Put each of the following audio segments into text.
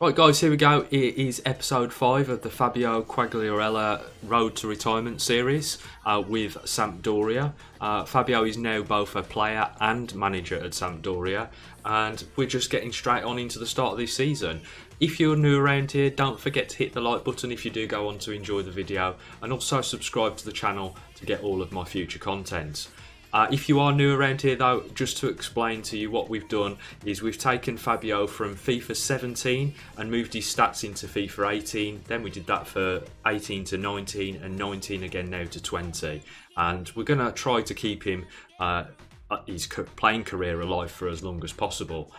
Right guys, here we go. It is episode 5 of the Fabio Quagliarella Road to Retirement series with Sampdoria. Fabio is now both a player and manager at Sampdoria, and we're just getting straight on into the start of this season. If you're new around here, don't forget to hit the like button if you do go on to enjoy the video, and also subscribe to the channel to get all of my future content. If you are new around here though, just to explain to you what we've done is we've taken Fabio from FIFA 17 and moved his stats into FIFA 18, then we did that for 18 to 19 and 19 again now to 20, and we're going to try to keep him his playing career alive for as long as possible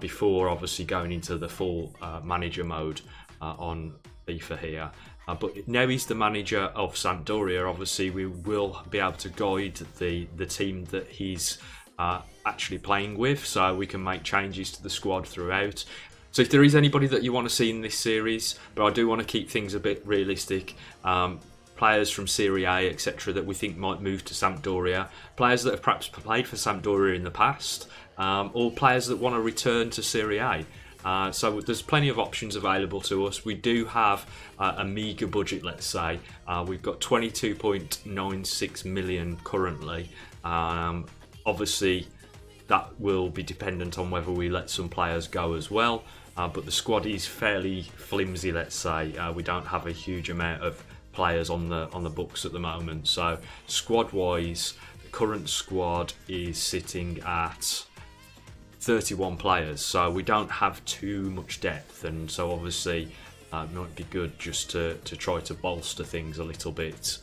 before obviously going into the full manager mode on FIFA here. But now he's the manager of Sampdoria, obviously we will be able to guide the team that he's actually playing with, so we can make changes to the squad throughout. So if there is anybody that you want to see in this series, but I do want to keep things a bit realistic, players from Serie A, etc. that we think might move to Sampdoria, players that have perhaps played for Sampdoria in the past, or players that want to return to Serie A. So there's plenty of options available to us. We do have a meagre budget, let's say. We've got 22.96 million currently. Obviously, that will be dependent on whether we let some players go as well. But the squad is fairly flimsy, let's say. We don't have a huge amount of players on the books at the moment. So squad-wise, the current squad is sitting at 31 players, so we don't have too much depth, and so obviously it might be good just to try to bolster things a little bit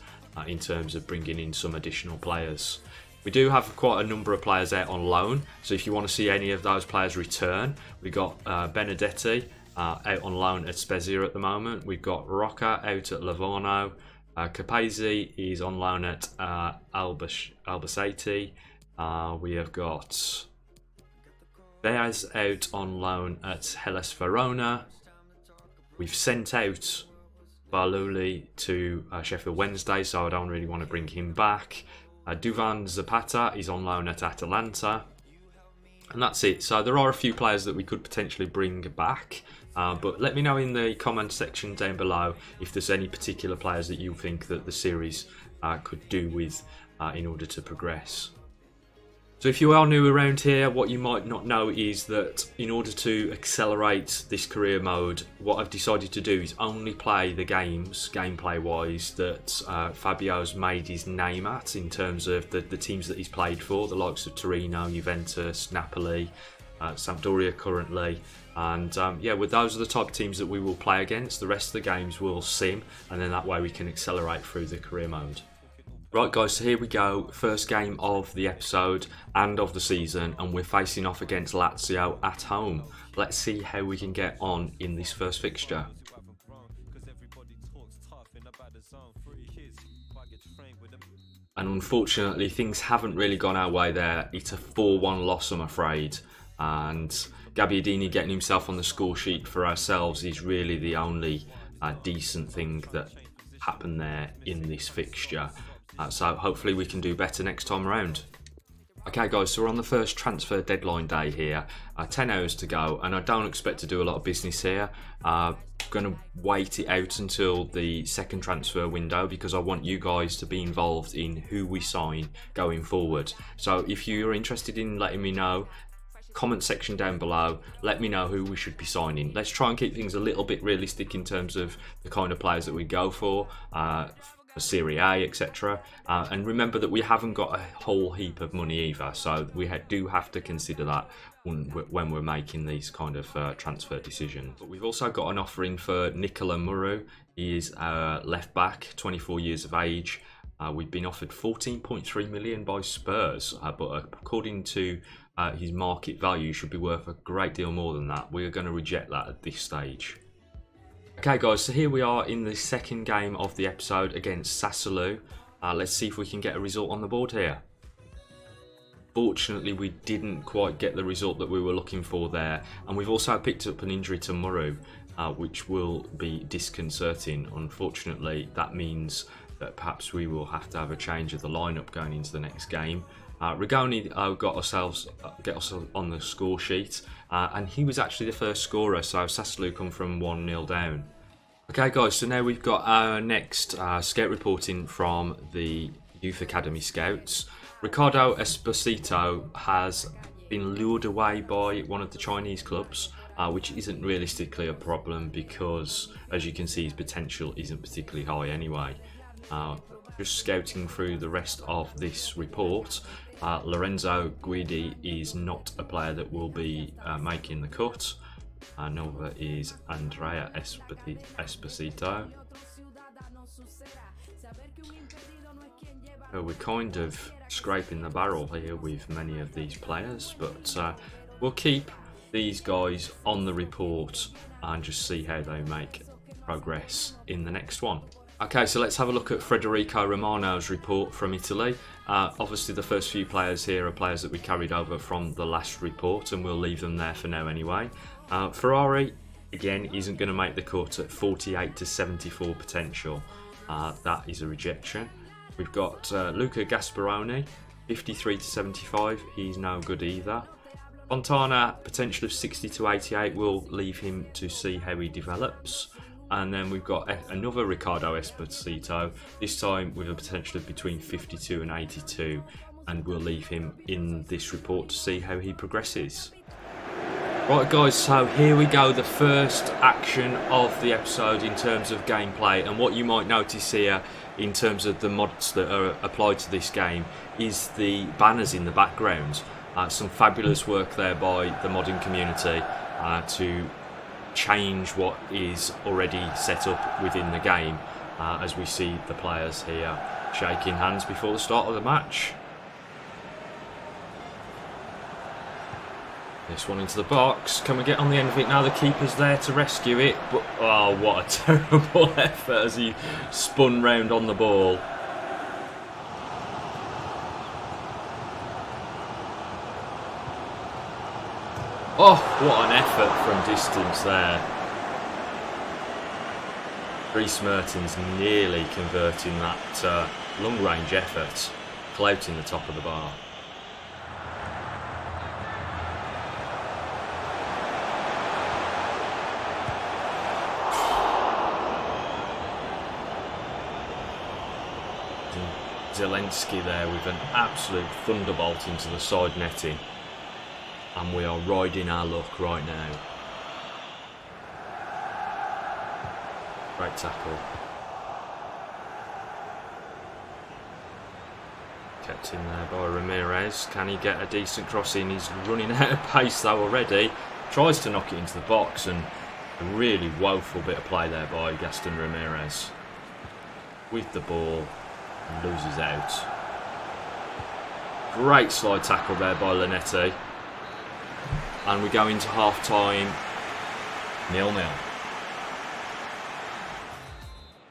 in terms of bringing in some additional players. We do have quite a number of players out on loan, so if you want to see any of those players return, we got Benedetti out on loan at Spezia at the moment. We've got Rocca out at Livorno. Capesi is on loan at Albacete. We have got Bears out on loan at Hellas Verona. We've sent out Barluli to Sheffield Wednesday, so I don't really want to bring him back. Duvan Zapata is on loan at Atalanta. And that's it. So there are a few players that we could potentially bring back. But let me know in the comment section down below if there's any particular players that you think that the series could do with in order to progress. So if you are new around here, what you might not know is that in order to accelerate this career mode, what I've decided to do is only play the games, gameplay wise, that Fabio's made his name at in terms of the teams that he's played for, the likes of Torino, Juventus, Napoli, Sampdoria currently. And yeah, well, those are the type of teams that we will play against. The rest of the games will sim, and then that way we can accelerate through the career mode. Right guys, so here we go, first game of the episode and of the season, and we're facing off against Lazio at home. Let's see how we can get on in this first fixture. And unfortunately things haven't really gone our way there. It's a 4-1 loss, I'm afraid, and Gabbiadini getting himself on the score sheet for ourselves is really the only decent thing that happened there in this fixture. So hopefully we can do better next time around. Okay guys, so we're on the first transfer deadline day here, 10 hours to go, and I don't expect to do a lot of business here. I'm going to wait it out until the second transfer window because I want you guys to be involved in who we sign going forward. So if you're interested in letting me know, comment section down below, let me know who we should be signing. Let's try and keep things a little bit realistic in terms of the kind of players that we go for Serie A, etc. And remember that we haven't got a whole heap of money either, so we do have to consider that when we're making these kind of transfer decisions. But we've also got an offer in for Nicola Muru. He is left back, 24 years of age. We've been offered 14.3 million by Spurs, but according to his market value, should be worth a great deal more than that. We're going to reject that at this stage. Okay guys, so here we are in the second game of the episode against Sassuolo. Let's see if we can get a result on the board here. Fortunately, we didn't quite get the result that we were looking for there, and we've also picked up an injury to Muru, which will be disconcerting. Unfortunately, that means that perhaps we will have to have a change of the lineup going into the next game. Rigoni got ourselves on the score sheet, and he was actually the first scorer, so Sassuolo come from 1-0 down. Okay guys, so now we've got our next scout reporting from the Youth Academy Scouts. Ricardo Esposito has been lured away by one of the Chinese clubs, which isn't realistically a problem because, as you can see, his potential isn't particularly high anyway. Just scouting through the rest of this report, Lorenzo Guidi is not a player that will be making the cut. Another is Andrea Esposito. We're kind of scraping the barrel here with many of these players, but we'll keep these guys on the report and just see how they make progress in the next one. Okay, so let's have a look at Federico Romano's report from Italy. Obviously the first few players here are players that we carried over from the last report, and we'll leave them there for now anyway. Ferrari, again, isn't going to make the cut at 48 to 74 potential. That is a rejection. We've got Luca Gasparoni, 53 to 75. He's no good either. Fontana, potential of 60 to 88. We'll leave him to see how he develops. And then we've got another Ricardo Esposito, this time with a potential of between 52 and 82. And we'll leave him in this report to see how he progresses. Right guys, so here we go, the first action of the episode in terms of gameplay, and what you might notice here in terms of the mods that are applied to this game is the banners in the background. Some fabulous work there by the modding community to change what is already set up within the game, as we see the players here shaking hands before the start of the match. This one into the box. Can we get on the end of it now? The keeper's there to rescue it. But oh, what a terrible effort as he spun round on the ball. Oh, what an effort from distance there. Dries Mertens nearly converting that long-range effort, clouting the top of the bar. Zelensky there with an absolute thunderbolt into the side netting, and we are riding our luck right now. Great tackle. Kept in there by Ramirez. Can he get a decent cross in? He's running out of pace though already. Tries to knock it into the box, and a really woeful bit of play there by Gaston Ramirez. With the ball. Loses out. Great slide tackle there by Linetti. And we go into half time 0-0.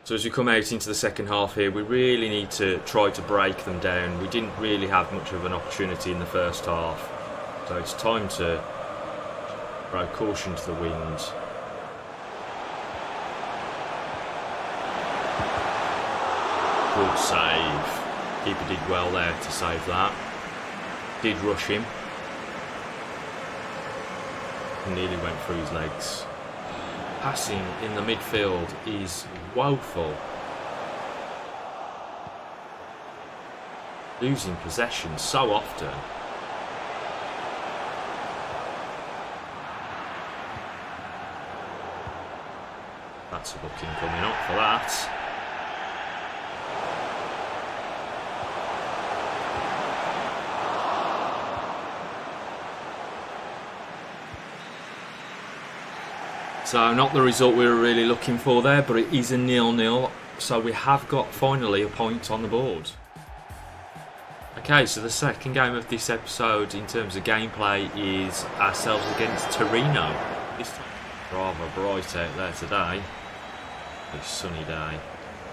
So as we come out into the second half here, we really need to try to break them down. We didn't really have much of an opportunity in the first half, so it's time to throw caution to the wind. Good save. Keeper did well there to save that. Did rush him. Nearly went through his legs. Passing in the midfield is woeful. Losing possession so often. That's a booking coming up for that. So not the result we were really looking for there, but it is a 0-0, so we have got finally a point on the board. Okay, so the second game of this episode in terms of gameplay is ourselves against Torino. This time rather bright out there today. A sunny day.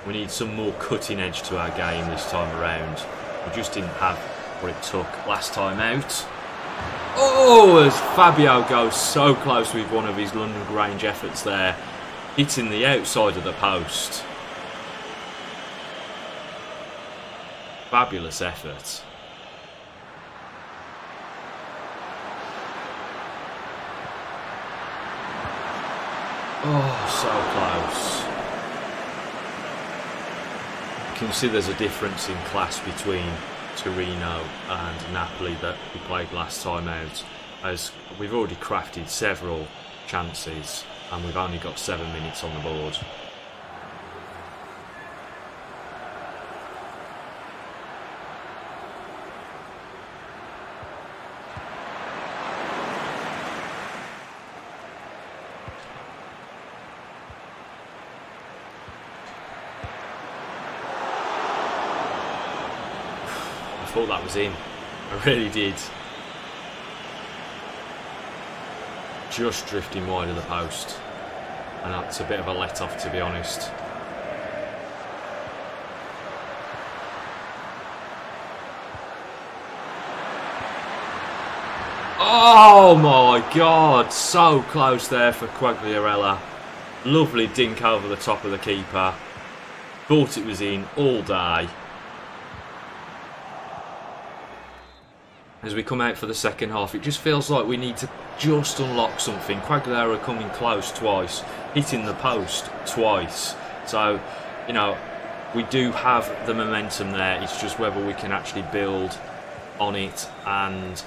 We need some more cutting edge to our game this time around. We just didn't have what it took last time out. Oh, as Fabio goes so close with one of his London range efforts there, hitting the outside of the post. Fabulous effort. Oh, so close. You can see there's a difference in class between Torino and Napoli that we played last time out, as we've already crafted several chances and we've only got 7 minutes on the board. I thought that was in. I really did. Just drifting wide of the post. And that's a bit of a let-off, to be honest. Oh my god! So close there for Quagliarella. Lovely dink over the top of the keeper. Thought it was in all day. As we come out for the second half, it just feels like we need to just unlock something. Quagliarella coming close twice, hitting the post twice. So, you know, we do have the momentum there. It's just whether we can actually build on it. And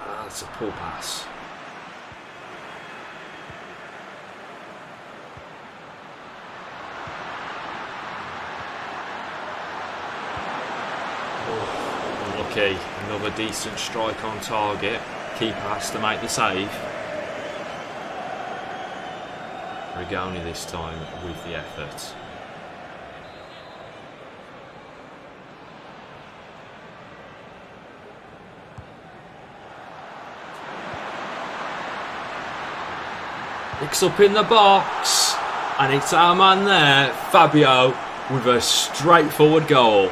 that's a poor pass. Unlucky. Another decent strike on target. Keeper has to make the save. Rigoni this time with the effort. Picks up in the box, and it's our man there, Fabio, with a straightforward goal.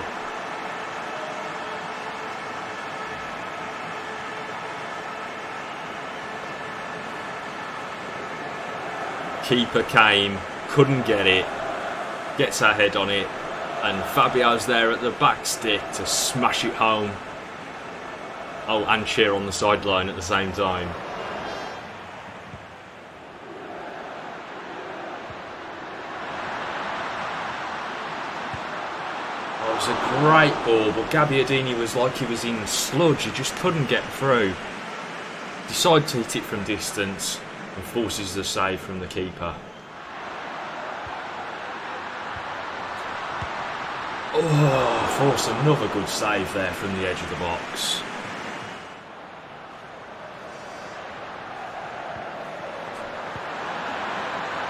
Keeper came, couldn't get it, gets her head on it, and Fabio's there at the back stick to smash it home. Oh, and cheer on the sideline at the same time. Oh, it was a great ball, but Gabbiadini was like he was in sludge, he just couldn't get through. Decided to hit it from distance and forces the save from the keeper. Oh, force another good save there from the edge of the box.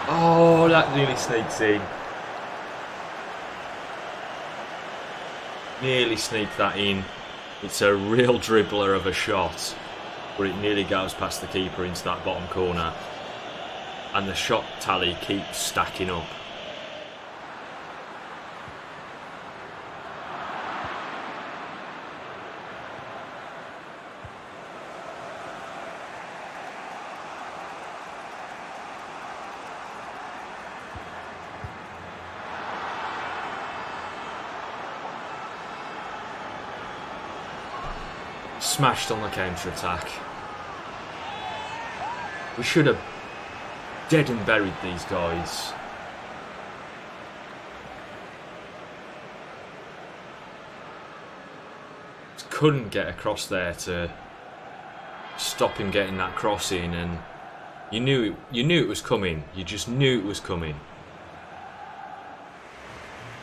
Oh, that nearly sneaks in. Nearly sneaked that in. It's a real dribbler of a shot, but it nearly goes past the keeper into that bottom corner. And the shot tally keeps stacking up. Smashed on the counter-attack. We should have dead and buried these guys. Just couldn't get across there to stop him getting that cross in, and you knew it was coming. You just knew it was coming.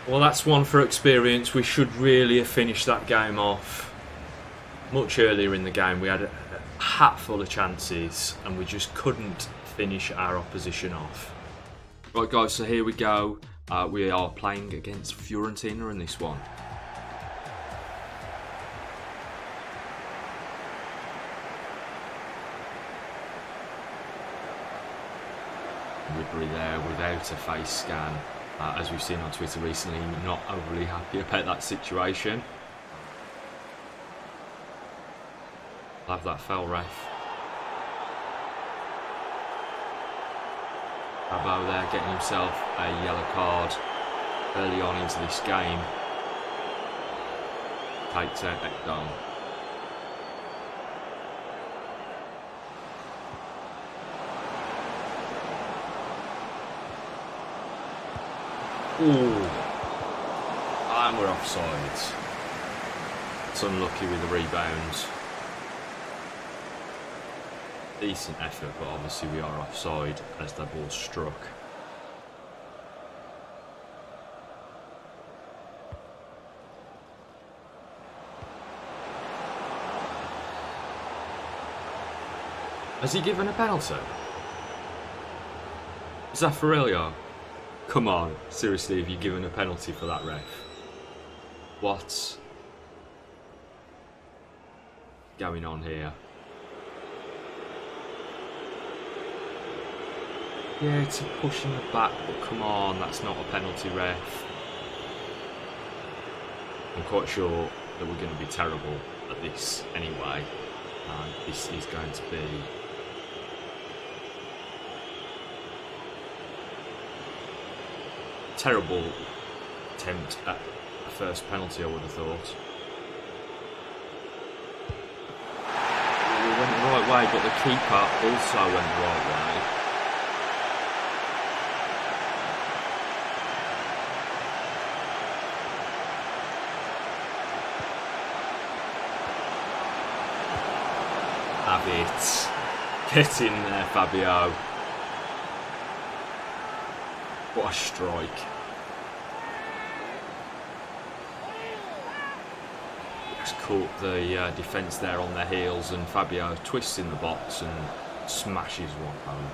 Well, that's one for experience. We should really have finished that game off much earlier in the game. We had a hatful of chances and we just couldn't finish our opposition off. Right guys, so here we go. We are playing against Fiorentina in this one. Ribery there without a face scan. As we've seen on Twitter recently, not overly happy about that situation. Have that foul, ref. Fabio there getting himself a yellow card early on into this game. Takes out Ekdom. Ooh. And we're offside. It's unlucky with the rebound. Decent effort, but obviously we are offside as the ball struck. Has he given a penalty? Is that for real, yo? Come on, seriously, have you given a penalty for that ref? What's going on here? Yeah, it's a push in the back, but come on, that's not a penalty, ref. I'm quite sure that we're going to be terrible at this anyway, and this is going to be terrible attempt at a first penalty, I would have thought. We went the right way, but the keeper also went the right way. Have it. Get in there, Fabio. What a strike. Just caught the defence there on their heels, and Fabio twists in the box and smashes one home.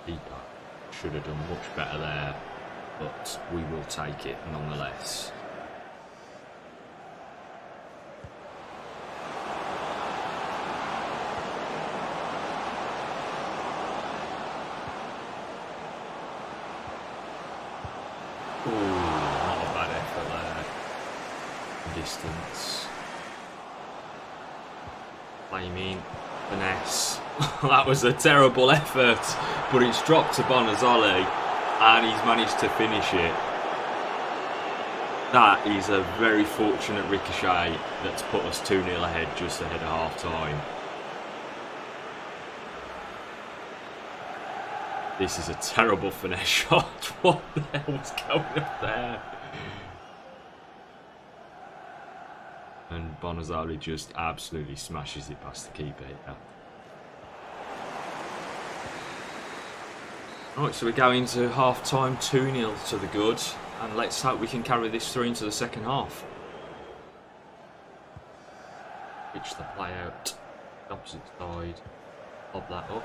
Keeper should have done much better there, but we will take it nonetheless. Ooh, not a bad effort there. Distance. Flaming. Finesse. That was a terrible effort, but it's dropped to Bonazzoli and he's managed to finish it. That is a very fortunate ricochet that's put us 2-0 ahead just ahead of half time. This is a terrible finesse shot. What the hell was going up there? And Bonazzoli just absolutely smashes it past the keeper here. Right, so we go into half time 2-0 to the good, and let's hope we can carry this through into the second half. Pitch the play out, opposite side, lob that up.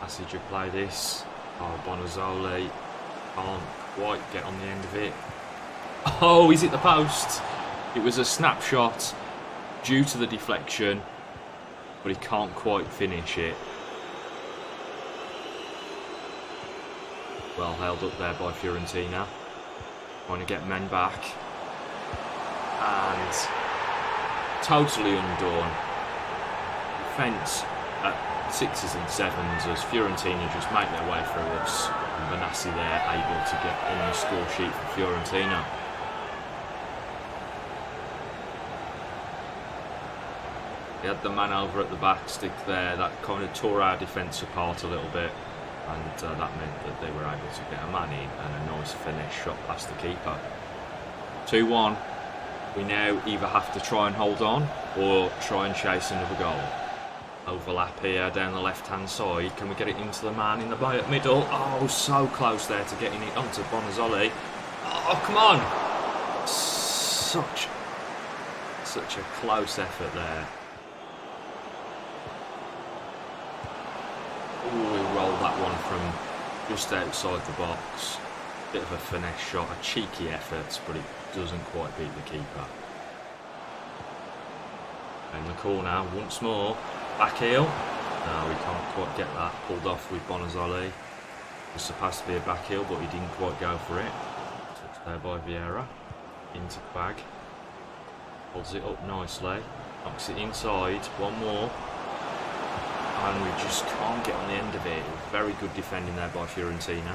Passage of play this. Oh, Bonazzoli can't quite get on the end of it. Oh, he's hit the post. It was a snapshot due to the deflection, but he can't quite finish it. Well held up there by Fiorentina. Trying to get men back. And totally undone. Defence at 6s and 7s as Fiorentina just make their way through us. And Benassi there able to get on the score sheet for Fiorentina. He had the man over at the back stick there, that kind of tore our defence apart a little bit, and that meant that they were able to get a man in and a nice finesse shot past the keeper. 2-1. We now either have to try and hold on or try and chase another goal. Overlap here down the left hand side. Can we get it into the man in the middle? Oh, so close there to getting it onto Bonazzoli. Oh, come on! Such a close effort there. Ooh, we rolled that one from just outside the box. Bit of a finesse shot, a cheeky effort, but it doesn't quite beat the keeper. In the corner, once more. Back heel. No, we can't quite get that. Pulled off with Bonazzoli. It was supposed to be a back heel, but he didn't quite go for it. Touched there by Vieira. Into Quag. Holds it up nicely. Knocks it inside. One more. And we just can't get on the end of it. Very good defending there by Fiorentina.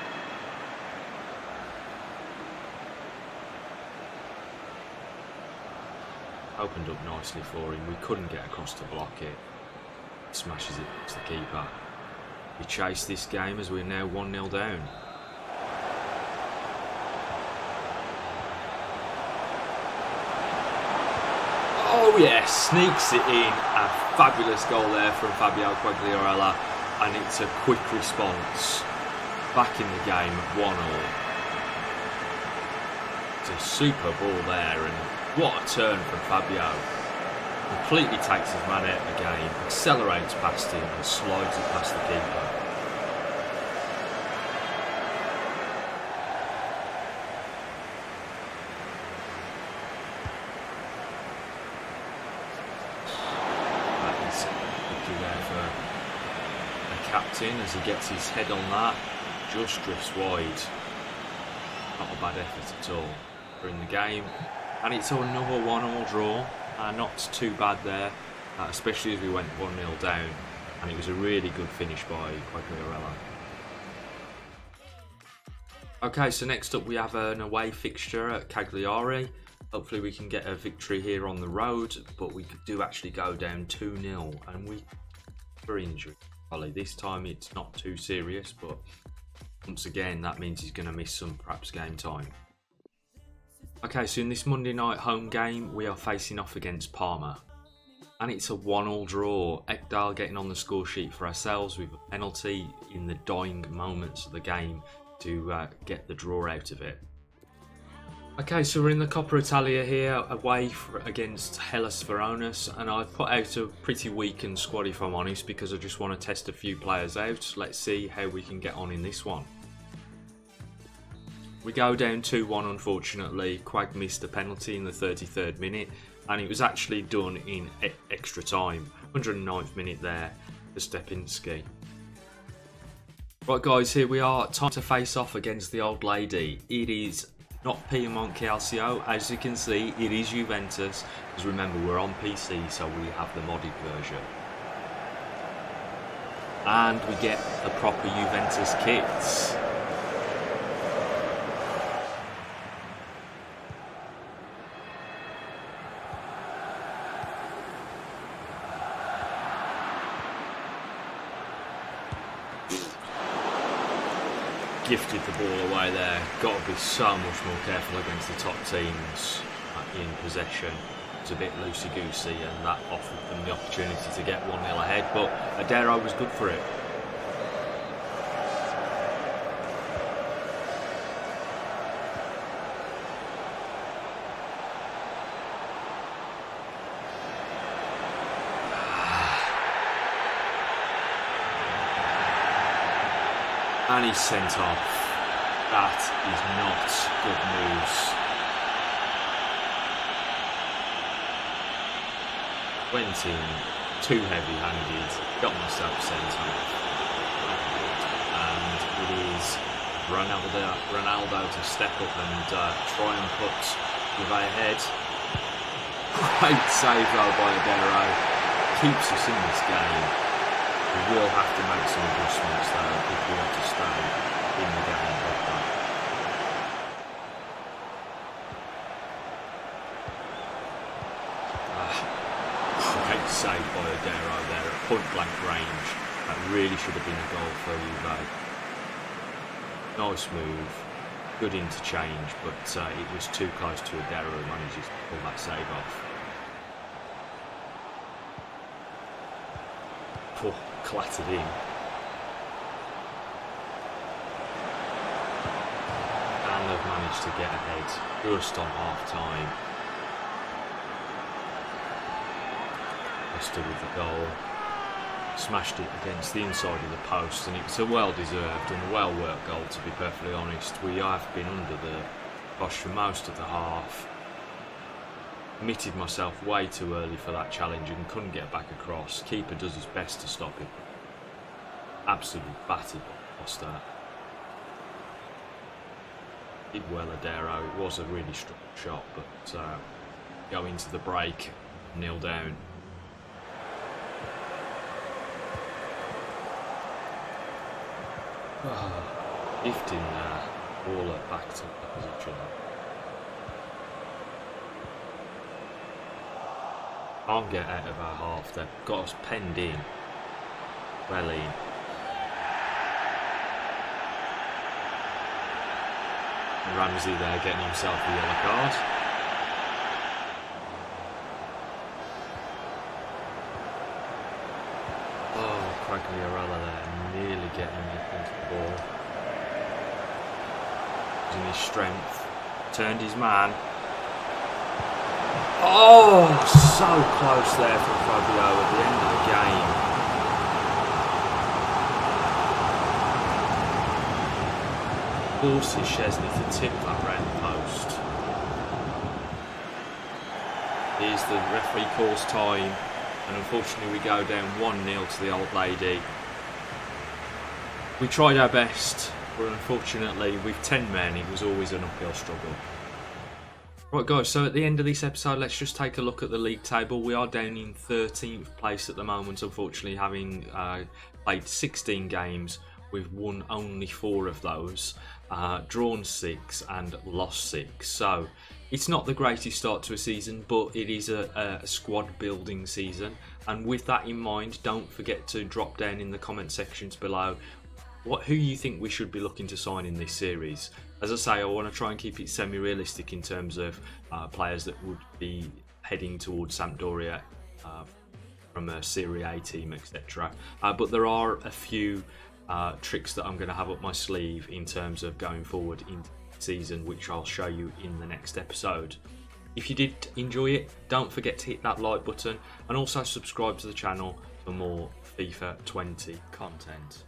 Opened up nicely for him. We couldn't get across to block it. Smashes it past the keeper. We chase this game as we're now 1-0 down. Oh yes, sneaks it in. A fabulous goal there from Fabio Quagliarella, and it's a quick response. Back in the game at 1-1. It's a super ball there, and what a turn from Fabio. Completely takes his man out of the game, accelerates past him and slides it past the keeper. Captain as he gets his head on that, just drifts wide. Not a bad effort at all. We're in the game, and it's another 1-1 draw. Not too bad there, especially as we went 1-0 down, and it was a really good finish by Quagliarella. Okay, so next up we have an away fixture at Cagliari. Hopefully we can get a victory here on the road, but we do actually go down 2-0, and we for injury. This time it's not too serious, but once again that means he's going to miss some perhaps game time. Okay, so in this Monday night home game we are facing off against Parma, and it's a 1-1 draw. Ekdal getting on the score sheet for ourselves with a penalty in the dying moments of the game to get the draw out of it. Okay, so we're in the Coppa Italia here, away against Hellas Veronas, and I've put out a pretty weakened squad if I'm honest, because I just want to test a few players out. Let's see how we can get on in this one. We go down 2-1 unfortunately. Quag missed a penalty in the 33rd minute, and it was actually done in extra time. 109th minute there for Stepinski. Right guys, here we are, time to face off against the old lady. It is not Piedmont Calcio, as you can see, it is Juventus, because remember we're on PC, so we have the modded version. And we get the proper Juventus kits. Gifted the ball away there. Got to be so much more careful against the top teams in possession. It's a bit loosey-goosey, and that offered them the opportunity to get 1-0 ahead, but Adero was good for it. And he's sent off. That is not good news. Went in too heavy-handed, got myself sent off. And it is Ronaldo to step up and try and put Juve ahead. Great save though by Adero. Keeps us in this game. We will have to make some adjustments though if we want to stay in the game properly. Great save by Adero there at point blank range. That really should have been a goal for Juve. Nice move, good interchange, but it was too close to Adero who manages to pull that save off. Oh, clattered in. And they've managed to get ahead just on half time. Leicester with the goal. Smashed it against the inside of the post, and it's a well-deserved and well-worked goal, to be perfectly honest. We have been under the cosh for most of the half. Committed myself way too early for that challenge and couldn't get back across. Keeper does his best to stop it. Absolutely battered by Costa. Did well Adero. It was a really strong shot, but go into the break, 0 down. Lifting Waller back to the position. Can't get out of our half. They've got us penned in. Well in. Ramsey there getting himself a yellow card. Oh, Quagliarella there, nearly getting into the ball. Using his strength. Turned his man. Oh, so close there from Fabio at the end of the game. Forces Chesney to tip that round post. Here's the referee calls time, and unfortunately we go down 1-0 to the old lady. We tried our best, but unfortunately with 10 men it was always an uphill struggle. Right guys, so at the end of this episode, let's just take a look at the league table. We are down in 13th place at the moment, unfortunately, having played 16 games. We've won only 4 of those, drawn 6 and lost 6. So it's not the greatest start to a season, but it is a squad building season. And with that in mind, don't forget to drop down in the comment sections below who you think we should be looking to sign in this series. As I say, I want to try and keep it semi-realistic in terms of players that would be heading towards Sampdoria from a Serie A team, etc. But there are a few tricks that I'm going to have up my sleeve in terms of going forward into the season, which I'll show you in the next episode. If you did enjoy it, don't forget to hit that like button and also subscribe to the channel for more FIFA 20 content.